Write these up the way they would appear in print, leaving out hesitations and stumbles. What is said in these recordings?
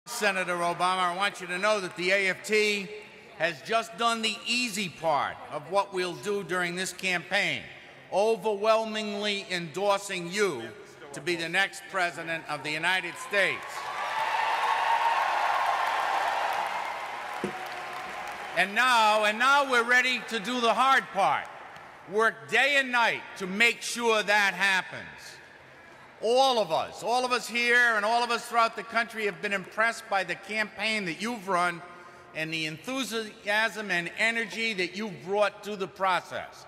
Senator Obama, I want you to know that the AFT has just done the easy part of what we'll do during this campaign, overwhelmingly endorsing you to be the next President of the United States. And now we're ready to do the hard part, work day and night to make sure that happens. All of us here and all of us throughout the country have been impressed by the campaign that you've run and the enthusiasm and energy that you've brought to the process.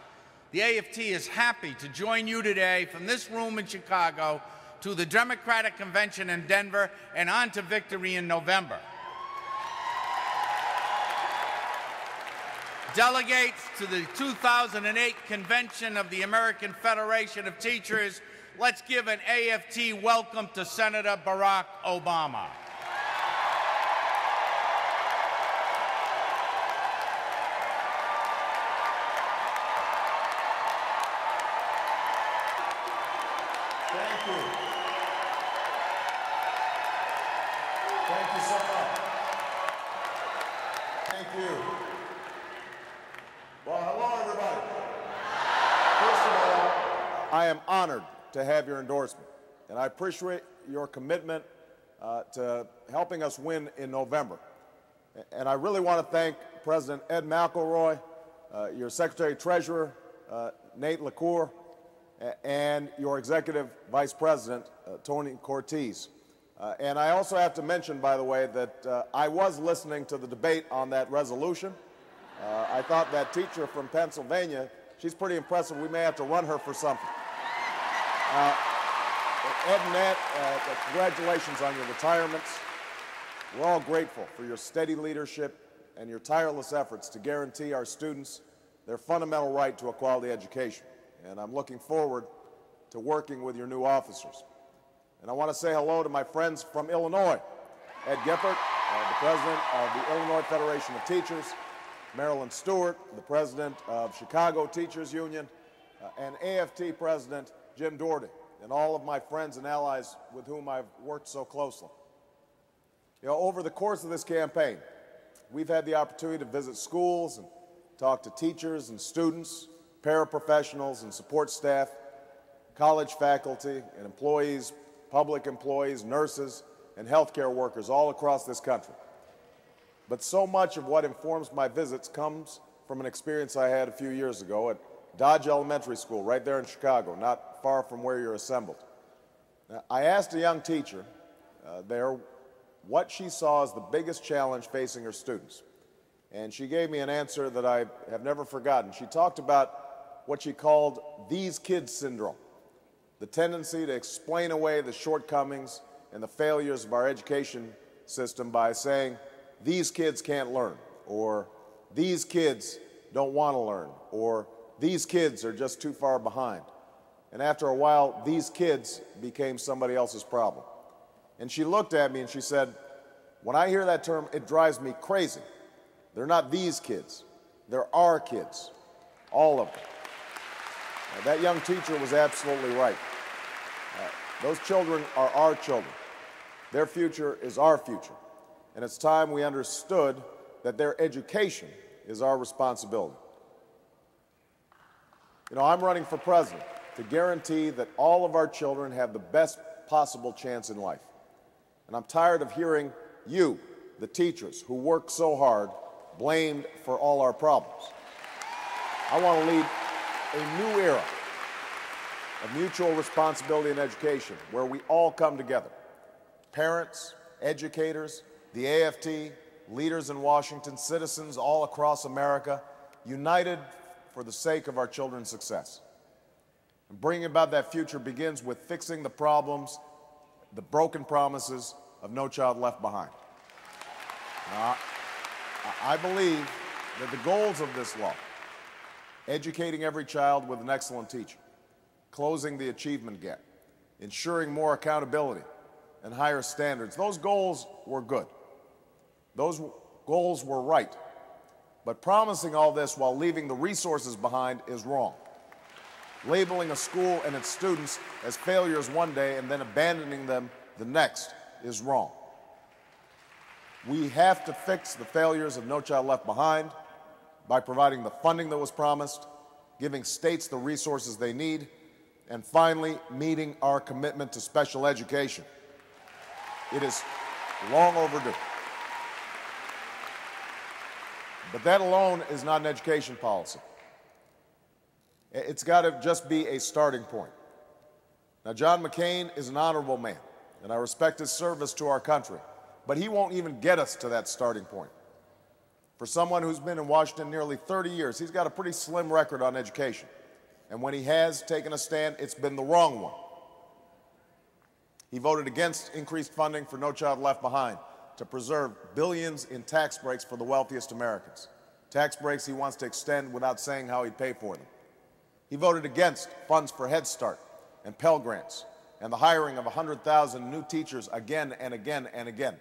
The AFT is happy to join you today from this room in Chicago to the Democratic Convention in Denver and on to victory in November. Delegates to the 2008 Convention of the American Federation of Teachers, let's give an AFT welcome to Senator Barack Obama. Thank you. Thank you so much. Thank you. Well, hello, everybody. First of all, I am honored to have your endorsement, and I appreciate your commitment to helping us win in November. And I really want to thank President Ed McElroy, your Secretary-Treasurer, Nate LaCour, and your Executive Vice President, Tony Cortez. And I also have to mention, by the way, that I was listening to the debate on that resolution. I thought that teacher from Pennsylvania, she's pretty impressive. We may have to run her for something. Ed and Nat, congratulations on your retirements. We're all grateful for your steady leadership and your tireless efforts to guarantee our students their fundamental right to a quality education. And I'm looking forward to working with your new officers. And I want to say hello to my friends from Illinois, Ed Gippert, the president of the Illinois Federation of Teachers, Marilyn Stewart, the president of Chicago Teachers Union, and AFT President Jim Doherty, and all of my friends and allies with whom I've worked so closely. You know, over the course of this campaign, we've had the opportunity to visit schools and talk to teachers and students, paraprofessionals and support staff, college faculty and employees, public employees, nurses, and healthcare workers all across this country. But so much of what informs my visits comes from an experience I had a few years ago at Dodge Elementary School, right there in Chicago, not far from where you're assembled. Now, I asked a young teacher there what she saw as the biggest challenge facing her students. And she gave me an answer that I have never forgotten. She talked about what she called "these kids syndrome," the tendency to explain away the shortcomings and the failures of our education system by saying, "these kids can't learn," or "these kids don't want to learn," or "these kids are just too far behind." And after a while, these kids became somebody else's problem. And she looked at me and she said, "When I hear that term, it drives me crazy. They're not these kids. They're our kids, all of them." Now, that young teacher was absolutely right. Those children are our children. Their future is our future. And it's time we understood that their education is our responsibility. You know, I'm running for president to guarantee that all of our children have the best possible chance in life. And I'm tired of hearing you, the teachers who work so hard, blamed for all our problems. I want to lead a new era of mutual responsibility in education where we all come together. Parents, educators, the AFT, leaders in Washington, citizens all across America, united for the sake of our children's success. And bringing about that future begins with fixing the problems, the broken promises of No Child Left Behind. Now, I believe that the goals of this law, educating every child with an excellent teacher, closing the achievement gap, ensuring more accountability and higher standards, those goals were good. Those goals were right. But promising all this while leaving the resources behind is wrong. Labeling a school and its students as failures one day and then abandoning them the next is wrong. We have to fix the failures of No Child Left Behind by providing the funding that was promised, giving states the resources they need, and finally meeting our commitment to special education. It is long overdue. But that alone is not an education policy. It's got to just be a starting point. Now, John McCain is an honorable man, and I respect his service to our country, but he won't even get us to that starting point. For someone who's been in Washington nearly 30 years, he's got a pretty slim record on education. And when he has taken a stand, it's been the wrong one. He voted against increased funding for No Child Left Behind to preserve billions in tax breaks for the wealthiest Americans. Tax breaks he wants to extend without saying how he'd pay for them. He voted against funds for Head Start and Pell Grants and the hiring of 100,000 new teachers again and again and again.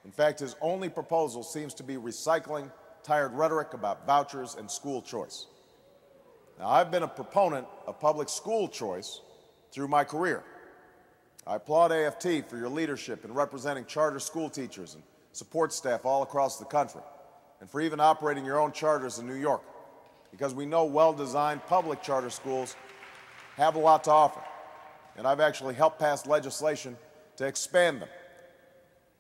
In fact, his only proposal seems to be recycling tired rhetoric about vouchers and school choice. Now, I've been a proponent of public school choice through my career. I applaud AFT for your leadership in representing charter school teachers and support staff all across the country, and for even operating your own charters in New York, because we know well-designed public charter schools have a lot to offer, and I've actually helped pass legislation to expand them.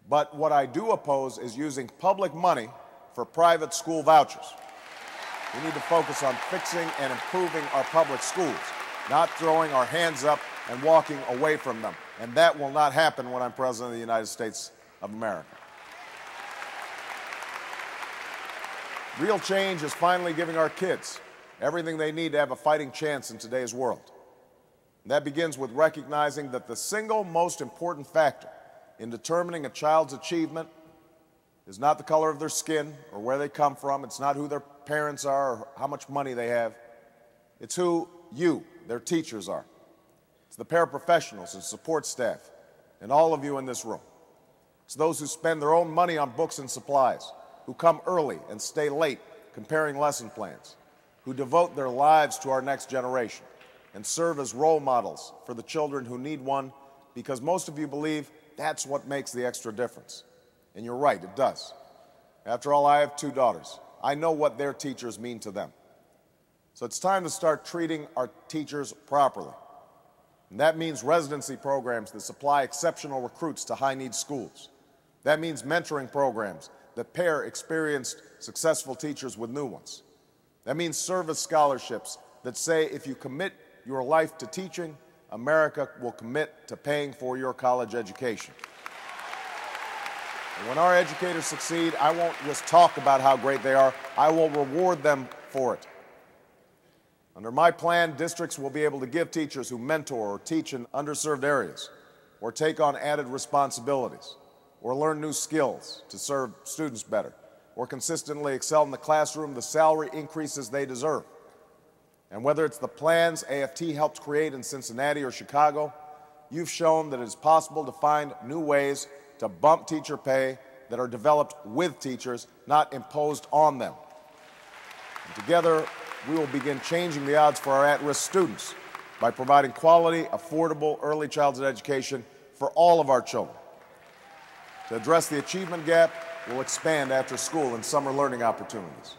But what I do oppose is using public money for private school vouchers. We need to focus on fixing and improving our public schools, not throwing our hands up and walking away from them. And that will not happen when I'm President of the United States of America. Real change is finally giving our kids everything they need to have a fighting chance in today's world. And that begins with recognizing that the single most important factor in determining a child's achievement is not the color of their skin or where they come from. It's not who their parents are or how much money they have. It's who you, their teachers, are. It's the paraprofessionals and support staff and all of you in this room. It's those who spend their own money on books and supplies, who come early and stay late comparing lesson plans, who devote their lives to our next generation and serve as role models for the children who need one, because most of you believe that's what makes the extra difference. And you're right, it does. After all, I have 2 daughters. I know what their teachers mean to them. So it's time to start treating our teachers properly. And that means residency programs that supply exceptional recruits to high-need schools. That means mentoring programs that pair experienced, successful teachers with new ones. That means service scholarships that say if you commit your life to teaching, America will commit to paying for your college education. And when our educators succeed, I won't just talk about how great they are, I will reward them for it. Under my plan, districts will be able to give teachers who mentor or teach in underserved areas, or take on added responsibilities, or learn new skills to serve students better, or consistently excel in the classroom the salary increases they deserve. And whether it's the plans AFT helped create in Cincinnati or Chicago, you've shown that it is possible to find new ways to bump teacher pay that are developed with teachers, not imposed on them. And together, we will begin changing the odds for our at-risk students by providing quality, affordable early childhood education for all of our children. To address the achievement gap, we'll expand after-school and summer learning opportunities.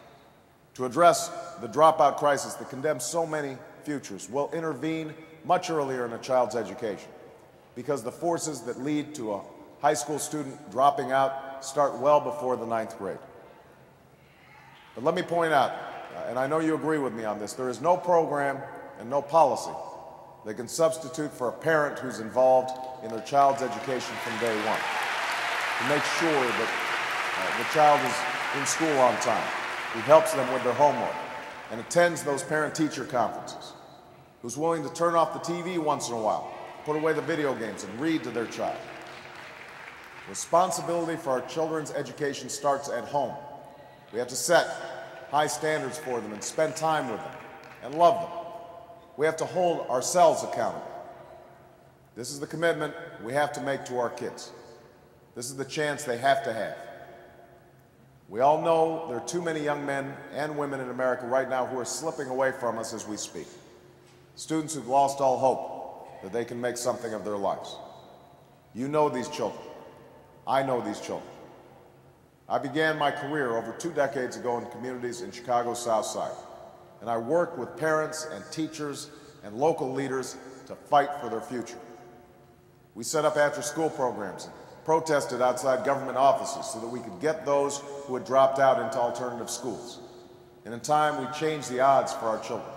To address the dropout crisis that condemns so many futures, we'll intervene much earlier in a child's education, because the forces that lead to a high school student dropping out start well before the 9th grade. But let me point out, and I know you agree with me on this, there is no program and no policy that can substitute for a parent who's involved in their child's education from day one, to make sure that the child is in school on time, who helps them with their homework and attends those parent-teacher conferences, who's willing to turn off the TV once in a while, put away the video games and read to their child. Responsibility for our children's education starts at home. We have to set high standards for them and spend time with them and love them. We have to hold ourselves accountable. This is the commitment we have to make to our kids. This is the chance they have to have. We all know there are too many young men and women in America right now who are slipping away from us as we speak. Students who've lost all hope that they can make something of their lives. You know these children. I know these children. I began my career over 2 decades ago in communities in Chicago's South Side, and I worked with parents and teachers and local leaders to fight for their future. We set up after-school programs and protested outside government offices so that we could get those who had dropped out into alternative schools. And in time, we changed the odds for our children.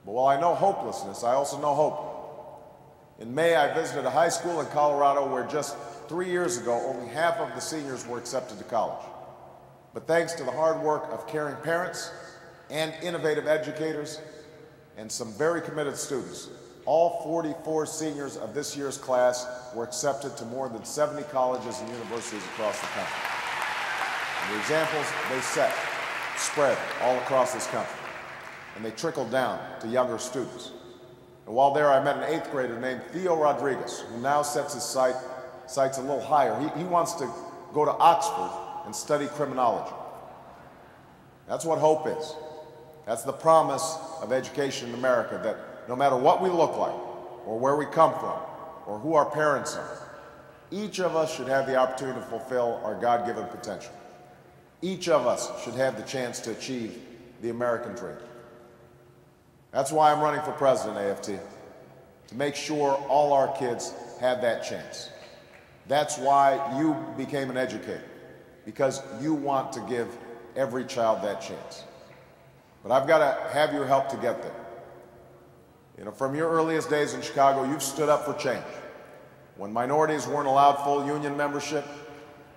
But while I know hopelessness, I also know hope. In May, I visited a high school in Colorado where just 3 years ago, only half of the seniors were accepted to college. But thanks to the hard work of caring parents and innovative educators and some very committed students, all 44 seniors of this year's class were accepted to more than 70 colleges and universities across the country. And the examples they set spread all across this country, and they trickled down to younger students. And while there, I met an 8th grader named Theo Rodriguez, who now sets his sights a little higher. He wants to go to Oxford and study criminology. That's what hope is. That's the promise of education in America, that no matter what we look like, or where we come from, or who our parents are, each of us should have the opportunity to fulfill our God-given potential. Each of us should have the chance to achieve the American dream. That's why I'm running for president, AFT, to make sure all our kids have that chance. That's why you became an educator, because you want to give every child that chance. But I've got to have your help to get there. You know, from your earliest days in Chicago, you've stood up for change. When minorities weren't allowed full union membership,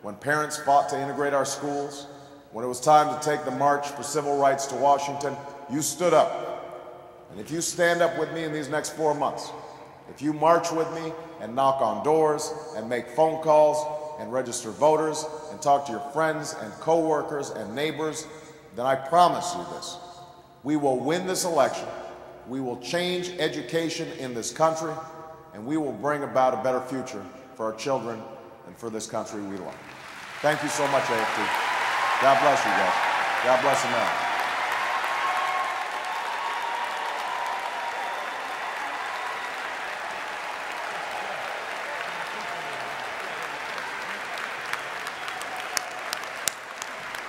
when parents fought to integrate our schools, when it was time to take the march for civil rights to Washington, you stood up. And if you stand up with me in these next 4 months, if you march with me and knock on doors and make phone calls and register voters and talk to your friends and coworkers and neighbors, then I promise you this: we will win this election, we will change education in this country, and we will bring about a better future for our children and for this country we love. Thank you so much, AFT. God bless you guys. God bless America.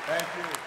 Thank you.